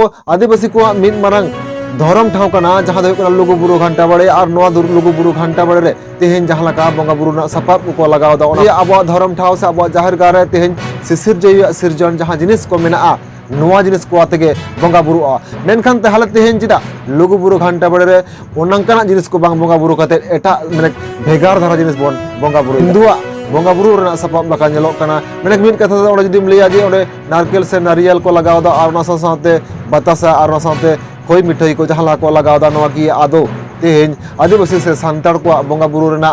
abo adibasi ko mid marang धरम ठाव कना जहां दो लुगु बुरु घंटा बड़े और नवा लुगु बुरु घंटा बड़े रे तेहेन जहां लका बंगा बुरु ना सपाब को लगाव दा ओना अब धरम ठाव से अब जाहिर गार रे तेहेन सिसिर जय सिरजन जहां जिनिस को मेना नवा जिनिस को आते बंगा बुरु मेनखान तहले तेहेन चिदा लुगु बुरु घंटा बड़े रे ओनंकाना जिनिस को बांग बंगा बुरु कते एटा माने भेगार धारा जिनिस बोन बंगा बुरु हिंदुआ बंगा बुरु रना सपाब लका नेलोक कना मेने मिन कथा दो ओडे जुदिम लिया जे ओडे नारकेल से नारियल को लगाव दा और ओना साथे बतासा और ओना साथे कोई मिठाई को जहाँ को लगाव नवा की आदो तेहेन आदिवासी से सांतार को बंगा बुरु रना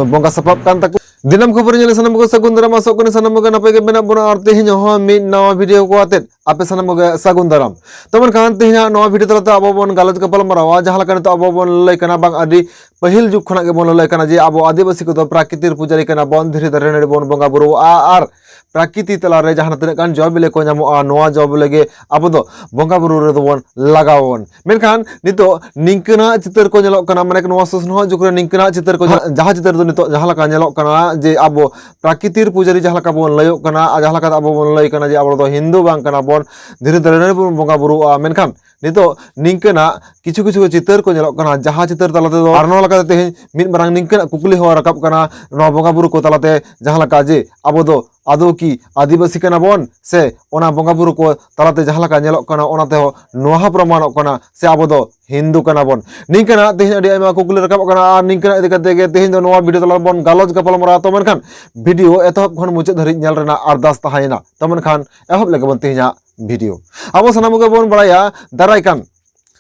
बंगा सपाब कान तक दिनम खबर नेले सनम को सगुन दाराम आसोक कने सनम को नपय के बेना बना और तेहेन हो मि नवा वीडियो को आते आपे सनम को सगुन दाराम तमन कान तेहेन नवा वीडियो तलते अब बन गालज कपल मरावा जहाँ लका तो अब बन लय कना बांग आदि पहिल जुग खना के बन लय कना जे अब आदिवासी को तो प्राकृतिर पुजारी कना बन धीरे धीरे बन बंगा बुरु आर प्राकृति तलारे जहाँ तक कान जॉब बिले को नामो नवा जॉब लगे अब दो बंगा बुरु रे दोबन लगावन मेनखान नितो निंकना चित्र को नेलोक कना माने नवा ससनो जुग रे निंकना चित्र को जहाँ चित्र दो नितो जहाँ लका नेलोक कना जे अब प्राकृतिर पुजारी जहाँ लका बन लयोक कना जहाँ लका अब बन लय कना जे अब दो हिंदू बांग कना बन धीरे धीरे बंगा बुरु मेनखान नितो निंकना किछु किछु चित्र को नेलोक कना जहाँ चित्र तलाते दो आर नवा लका तेहेन मिद मारंग निंकना कुकली हो राकब कना नवा बंगा बुरु को तलाते जहाँ लका जे अब दो आदो की आदिवासी कना बन से ओना बंगा बुरु को तलाते जहाँ लका नेलोक कना ओनाते हो नोहा प्रमाणोक कना से अब दो हिंदू कना बन निंकना तेहेन अडी आयमा कुकली राकब कना आर निंकना इदि कते गे तेहेन दो नोवा वीडियो तला बन गालोज गपल मरा तो मेनखान वीडियो एतहब खन मुचाद धरि नेल रेना अरदास ताहायना तो मेनखान एहब लेगे बन तेहेना वीडियो अब सानाम को बन बड़ाया दाराय कान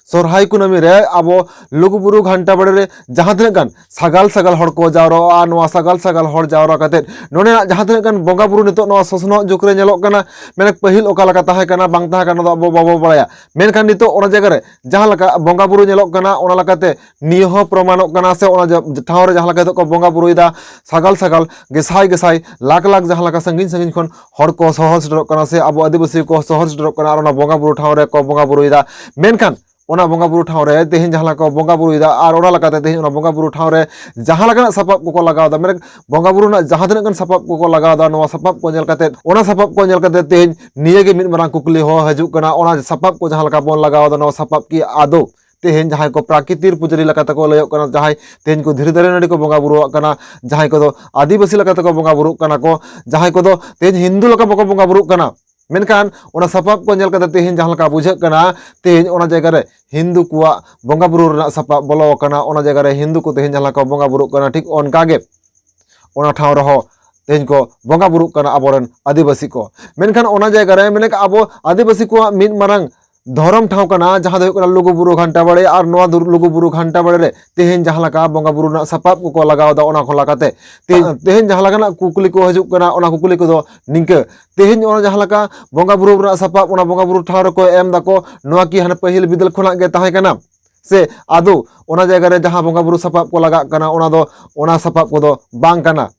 सोरहाय कुनामी रे अब लुगु बुरु घंटा बड़े रे जहाँ तक गान सगाल सगाल हड़ को जावरा नवा सगाल सगाल हड़ जावरा कते नोने जहाँ तक गान बंगा बुरु नितो नवा ससनो जुग रे नेलोक कना मेने पहिल ओका लका ताहे कना बांग ताहे कना दो अब बाबो बड़ाया मेनखान नितो ओना जगह रे जहाँ लका बंगा बुरु नेलोक कना ओना लकाते नियो प्रमाणोक कना से ओना ठाव रे जहाँ लका तो बंगा बुरुइदा सगाल सगाल गेसाय गेसाय लाख लाख जहाँ लका संगिन संगिन खन हड़ को सहर सेटरोक कना से अब आदिवासी को सहर सेटरोक कना ओना बंगा बुरु ठाव रे को बंगा बुरुइदा मेनखान ओना बंगा बुरु ठाव रे तेहेन जहाँ लका बंगा बुरुइदा और ओना लकाते तेहेन ओना बंगा बुरु ठाव रे जहाँ लका सपाब को लगाव दा मेरे बंगा बुरु ना जहाँ तक गन सपाब को लगाव दा नवा सपाब को नेल काते ओना सपाब को नेल काते तेहेन निये गे मिद मारंग कुकली हो हजुक कना ओना सपाब को जहाँ लका बन लगाव दा नवा सपाब की आदो तेहेन जहाँ को प्राकृतिर पुजारी लकाते को लयोक कना जहाँ तेहेन को धीरे धीरे नडी को बंगा बुरु कना जहाँ को दो आदिवासी लकाते को बंगा बुरु कना को जहाँ को दो तेहेन हिंदू लका बको बंगा बुरु कना मेनखान ओना सपाब को नेल कते तेहेन जहाँ लका बुझाक कना तेहेन ओना जगह रे हिंदू कुआ बंगा बुरु रना सपाब बोलो कना ओना जगह रे हिंदू को तेहेन जहाँ लका बंगा बुरु कना ठीक ओनका गे ओना ठाव रहो तेहेन को बंगा बुरु कना आबोरन आदिवासी को मेनखान ओना जगह रे मेने आबो आदिवासी को मिद मारंग धरम ठाव कना जहाँ दो लुगु बुरु घंटा बड़े और नवा लुगु बुरु घंटा बड़े रे तेहेन जहाँ लका बंगा बुरु ना सपाब को लगाव दा ओना को लगाते तेहेन जहाँ लका कुकली को हजुक कना ओना कुकली को दो निंके तेहेन ओना जहाँ लका बंगा बुरु ना सपाब ओना बंगा बुरु ठाव रे को एम दाको नवा की हन पहिल बिदल खना गे ताहे कना से आदो ओना जगह रे जहाँ बंगा बुरु सपाब को लगा कना ओना दो ओना सपाब को दो बांग कना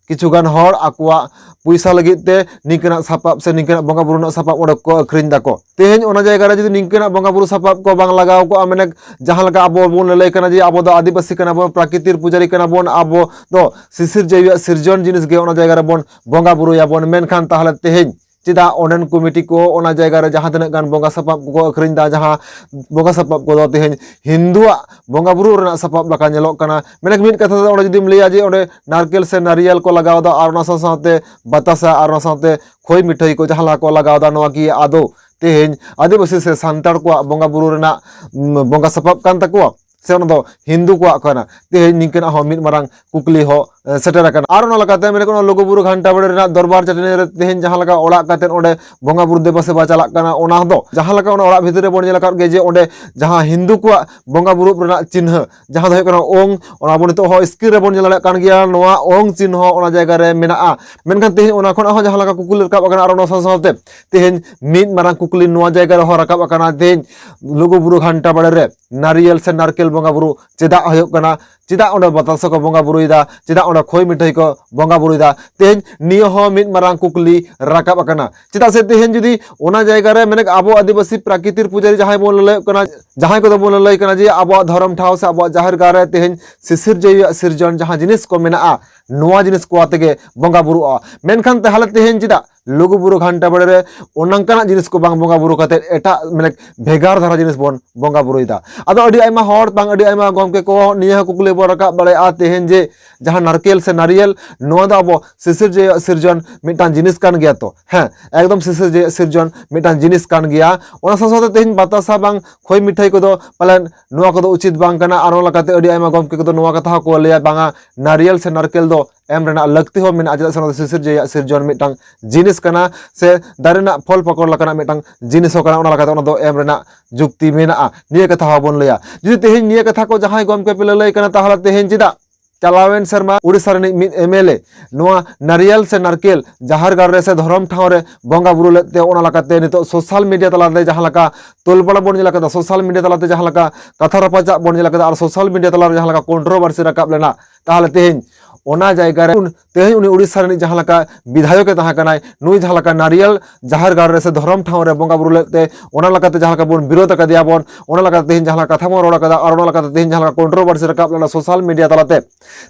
किछुगान हर आकुआ पैसा लगिते निंकना सपाब से निंकना बंगा बुरु ना सपाब ओडे को अखरिन दाको तेहेन ओना जगह रे जदि निंकना बंगा बुरु सपाब को बांग लगाव को माने जहाँ लका अब बोन लय कना जे अब दो आदिवासी कना बन प्राकृतिर पुजारी कना बन अब दो सिसिर जय सिरजन जिनिस गे ओना जगह रे बन बंगा बुरु या बन मेनखान ताहले तेहेन चिदा ओनन कमिटी को ओना जगह रे जहाँ तक गान बंगा सपाब को अखरिन दा जहाँ बंगा सपाब को दो तेहेन हिंदुआ बंगा बुरु रना सपाब लका नेलोक कना मेने मिद कथा दो ओडे जुदिम लिया जे ओडे नारकेल से नारियल को लगाव दा और ओना साथे बतासा और ओना साथे खोई मिठाई को जहाँ को लगाव दा नवा की आदो तेहेन आदिवासी से सांतार को बंगा बुरु रना बंगा सपाब कान तको से ओना दो हिंदू को कना तेहेन निंकना हो मिद मारंग कुकली हो सेटर कना आर ओना लकाते मेने को लुगु बुरु घंटा बड़े रना दरबार चटनी रे तेहेन जहाँ लका ओड़ा काते ओडे बंगा बुरु देबा सेबा चलाक कना ओना दो जहाँ लका ओना ओड़ा भितर रे बन नेल कात गे जे ओडे जहाँ हिंदू को बंगा बुरु रना चिन्ह जहाँ दो कना ओंग ओना बन तो हो स्क्रीन रे बन नेल कान गया नोआ ओंग चिन्ह ओना जगह रे मेना मेनखान तेहेन ओना खना हो जहाँ लका कुकली रकाब कना आर ओना साथे तेहेन मिद मारंग कुकली नोआ जगह रे हो रकाब कना तेहेन लुगु बुरु घंटा बड़े रे नारियल से नारकेल बंगा बुरु चेदा होयोक कना चेदा ओंडे बतासा को बंगा बुरुइदा चेदा ओंडे खोई मिठाई को बंगा बुरुइदा तेहेन नियो हो मिद मारंग कुकली राकाब कना चेदा से तेहेन जुदी ओना जगह रे मेने आबो आदिवासी प्राकृतिर पुजारी जहाँ बोन लय कना जहाँ को बोन लय कना जे आबो धरम ठाव से आबो जाहिर गार रे तेहेन सिसिर जय सिरजन जहाँ जिनिस को मेना नोआ जिनिस को आते बंगा बुरुआ मेनखान ताहले तेहेन चिदा लुगु बुरु घंटा बड़े रे ओनंकाना जिनिस को बांग बंगा बुरु कते एटा माने भेगार धारा जिनिस बोन बंगा बुरुइदा आदो अडी आइमा हर बांग अडी आइमा गमके को निया कुकले बो रकाब बड़े आ तेहेन जे जहां नारकेल से नारियल नोआ दा अबो सिसिर जे सिरजन मिटान जिनिस कान गया तो हां एकदम सिसिर जे सिरजन मिटान जिनिस कान गया ओना साथे तेहेन बतासा बांग खोय मिठाई को दो पालन नोआ को दो उचित बांग कना आरो लकाते अडी आइमा गमके को दो नोआ कथा को लेया बांगा नारियल से नारकेल दो एम रेना लगती हो मेना आजा सनो सिसिर जे सिरजन मिटांग जिनिस कना से दारेना फल पकड़ लकना मिटांग जिनिस हो कना ओना लकाते ओना दो एम रेना जुक्ति मेना निया कथा होबन लेया जुदि तेहेन निया कथा को जहां गमके पे लय कना ताहले तेहेन चिदा चलावेन शर्मा उड़ीसा मिद एमएलए नोआ नारियल से नारकेल जहार गार रे से धरम ठाव रे बंगा बुरु लेते ओना लकाते नितो सोशल मीडिया तलाते जहां लका तोलबड़ा बन जेला कदा सोशल मीडिया तलाते जहां लका कथा रपाचा बन जेला कदा और सोशल मीडिया तलारे जहां लका कंट्रोवर्सी रकाब लेना ताहले तेहेन ओना जायगा रे तेहेन उनी उड़ीसा रे जहां लका विधायक के तहा कनाय नुई जहां लका नारियल जहार गार रे से धरम ठाव रे बंगा बुरु लेते ओना लकाते जहां लका बोन विरोध कदिया बोन ओना लकाते तेहेन जहां लका कथा बोन रोड़ा कदा और ओना लकाते तेहेन जहां लका कंट्रोवर्सी रकाब लेना सोशल मीडिया तलाते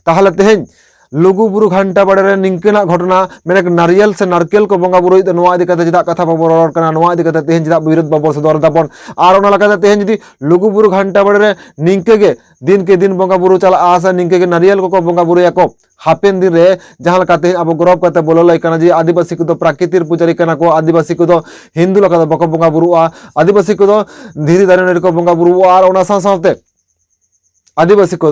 ताहले तेहेन लुगु बुरु घंटा बड़े रे निंकना घटना मेने नारियल से नारकेल को बंगा बुरु इते नोआ इदि कते जिदा कथा बाबो रोड़ कना नोआ इदि कते तेहेन जिदा विरोध बाबो से दरदा बन आर ओना लकाते तेहेन जदि लुगु बुरु घंटा बड़े रे निंके के दिन बंगा बुरु चला आसा निंके के नारियल को बंगा बुरु याको हापेन दिन रे जहां लकाते अब गौरव कते बोलो लय कना जे आदिवासी को प्राकृतिर पुजारी कना को आदिवासी को हिंदू लका बको बंगा बुरुआ आदिवासी को धीरी दारे को बंगा बुरु आर ओना साथे आदिवासी को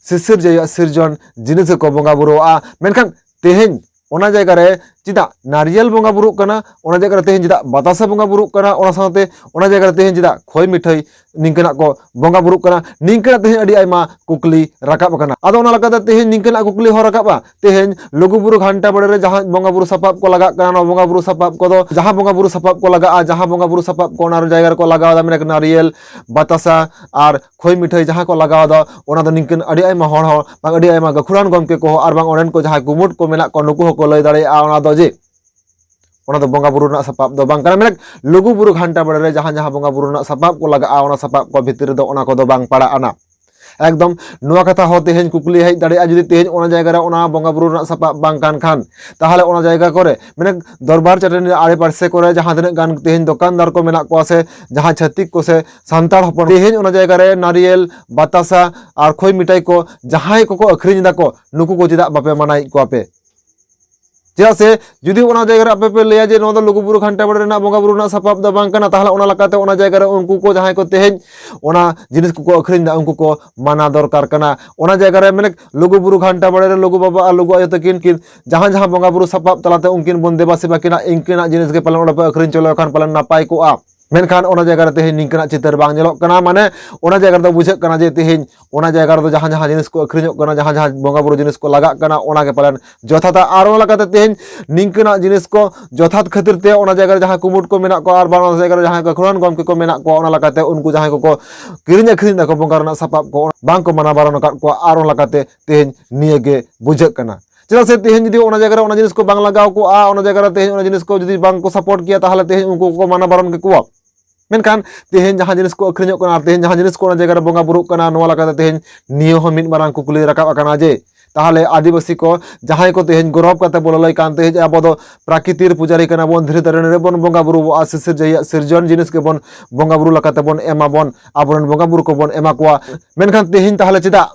सिसिर जे सिरजन जिनिस को बंगा बुरुआ मेनखान तेहेन ओना जायगा रे चिदा नारियल बंगा बुरु कना ओना जायगा रे तेहेन चिदा बतासा बंगा बुरु कना ओना साथे ओना जायगा रे तेहेन चिदा खोय मिठाई निंकना को बंगा बुरु कना निंकना तेहेन अडी आइमा कुकली राकाब कना आदो ओना लकाते तेहेन निंकना कुकली हो राकाबा तेहेन लुगु बुरु घंटा बड़े रे जहां बंगा बुरु सपाब को लगा कना बंगा बुरु सपाब को दो जहां बंगा बुरु सपाब को लगा जहां बंगा बुरु सपाब को ओना जायगा को लगा दा मेने नारियल बतासा और खोय मिठाई जहां को लगा दा ओना दो निंकन अडी आइमा हर हो बांग अडी आइमा गखुरान गमके को और बांग ओनेन को जहां गुमुट को मेना को नुकु को लय दाड़े आ ओना दो जे ओना दो बंगा बुरु ना सपाब दो बांग कना मेने लुगु बुरु घंटा बड़े रे जहां जहां बंगा बुरु ना सपाब को लगा ओना सपाब को भितर दो ओना को दो बांग पड़ा आना एकदम नुआ कथा हो तेहेन कुकली हेज दाड़े जुदी तेहेन ओना जायगा रे ओना बंगा बुरु ना सपाब बांग कान खान ताहले ओना जायगा करे मेने दरबार चटनी आड़े पासे करे जहां तिना गान तेहेन दुकानदार को मेना को से जहां छत्तिक को से सांतार हपन तेहेन ओना जायगा रे नारियल बतासा और खोय मिठाई को जहां को अखरिन दा को नुकु को चिदा बापे मनाई को आपे चेदा से जुदी ओना जायगा रे आपे पे लेया जे नो दो लुगु बुरु घंटा बड़े ना बंगा बुरु ना सपाब दा बांग कना ताहले ओना लकाते ओना जायगा रे उनको को जहां को तेहेन ओना जिनिस को अखरिन दा उनको को माना दरकार कना ओना जायगा रे मेने लुगु बुरु घंटा बड़े रे लुगु बाबा और लुगु आयो तकिन किन जहां जहां बंगा बुरु सपाब तलाते उनकिन बन देबा सेबा किना इनकिना जिनिस के पालन ओना पे अखरिन चलो खान पालन नापाय को आ मेनखान ओना जायगा रे तेहेन निंकना चितर बांग नेलोक कना माने ओना जायगा रे बुझे कना जे तेहेन ओना जायगा रे जहां जहां जिनिस को अखरिनोक कना जहां जहां बंगा बुरु जिनिस को लगा कना ओना के पालन जथाता आर ओना लकाते तेहेन निंकना जिनिस को जथात खातिर ते ओना जायगा रे जहां कुमुट को मेना को आर बार जायगा रे जहां गखुरान गमके को मेना को ओना लकाते उनको जहां को किरिन अखरिन दा को बंगा रना सपाब को बांग को माना बारन का को आर ओना लकाते तेहेन निये गे बुझे कना चेदा से तेहेन जुदी ओना जायगा रे ओना जिनिस को बांग लगाव को आ ओना जायगा रे तेहेन ओना जिनिस को जुदी बांग को सपोर्ट किया ताहले तेहेन उनको को माना बारन के को मेनखान तेहेन जहां जिनिस को अखरिनोक कना तेहेन जहां जिनिस को ओना जायगा रे बंगा बुरु कना नोआ लकाते तेहेन नियो हो मिद मारांग कुकली राकाब कना जे ताहले आदिवासी को जहां को तेहेन गौरव करते बोलो लय कान तेहेन अब दो प्राकृतिर पुजारी कना बोन धीरे धीरे रे बोन बंगा बुरु आ सिसिर जे सिरजन जिनिस के बोन बंगा बुरु लकाते बोन एमा बोन आबरन बंगा बुरु को बोन एमा कोआ मेनखान तेहेन ताहले चिदा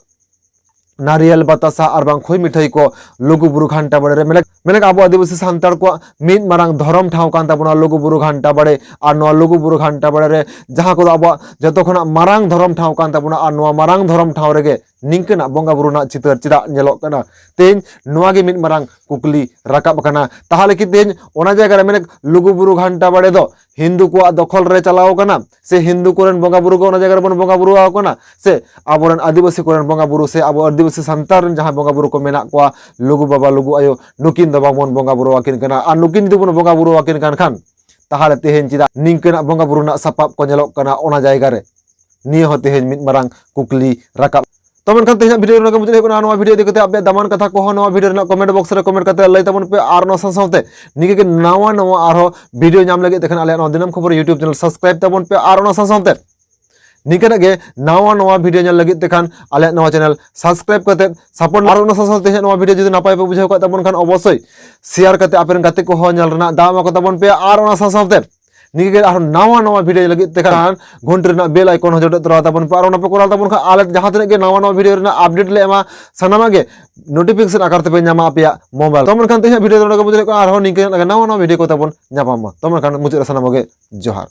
नारियल बतासा और बांग खोय मिठाई को लुगु बुरु घंटा बड़े रे मेने अब आदिवासी सांतार को मिद मारांग धरम ठाव कान ताबोना लुगु बुरु घंटा बड़े और नोआ लुगु बुरु घंटा बड़े रे जहां को अब जतो खना मारांग धरम ठाव कान ताबोना और नोआ मारांग धरम ठाव रेगे निंकना बंगा बुरु ना चितर चिदा नेलोक कना तेहेन नोआ गे मिद मारांग कुकली राकाब कना ताहले कि तेहेन ओना जायगा रे मेने लुगु बुरु घंटा बड़े दो हिंदू को दखल रे चलाओ कना से हिंदू कोरेन बंगा बुरु को ओना जायगा रे बन बंगा बुरु आओ कना से आबोरन आदिवासी कोरेन बंगा बुरु से अब आदिवासी सांतार जहां बंगा बुरु को मेना को लुगु बाबा लुगु आयो नुकिन दबा बोन बंगा बुरु आकिन कना आ नुकिन जुदी बोन बंगा बुरु आकिन कान खान ताहले तेहेन चिदा निंकना बंगा बुरु ना सपाब को नेलोक कना ओना जायगा रे नियो हो तेहेन मिद मारांग कुकली राकाब तो मेनखान तेहेन भिडियो रे मुझे को नवा भिडियो देखते आप दामान कथा को नवा भिडियो रे कमेंट बॉक्स रे कमेंट करते लय तबन पे आर नो साथे निके के नवा नवा आरो भिडियो नाम लगे देखन आले नो दिनम खबर YouTube चैनल सब्सक्राइब तबन पे आर नो साथे निकना गे नवा वीडियो नेल लगित तेखान आले नवा चैनल सब्सक्राइब करते सपोर्ट और साथे नवा वीडियो जुदी नापाय पे बुझाव का तबन खान अवश्य शेयर करते आपेन गाते को हो नेल रना दामा को तबन पे और साथे निके और नवा वीडियो लगित तेखान घंटी रना बेल आइकन हो जडत तरा तबन पे और पे कोराल तबन खा आले जहां तने गे नवा वीडियो रना अपडेट ले एमा सनामा गे नोटिफिकेशन आकार ते पे न्यामा आपया मोबाइल तमन खान ते वीडियो रना को बुझले को और निके नवा वीडियो को तबन न्यापामा तमन खान मुचे सनामा गे जोहार।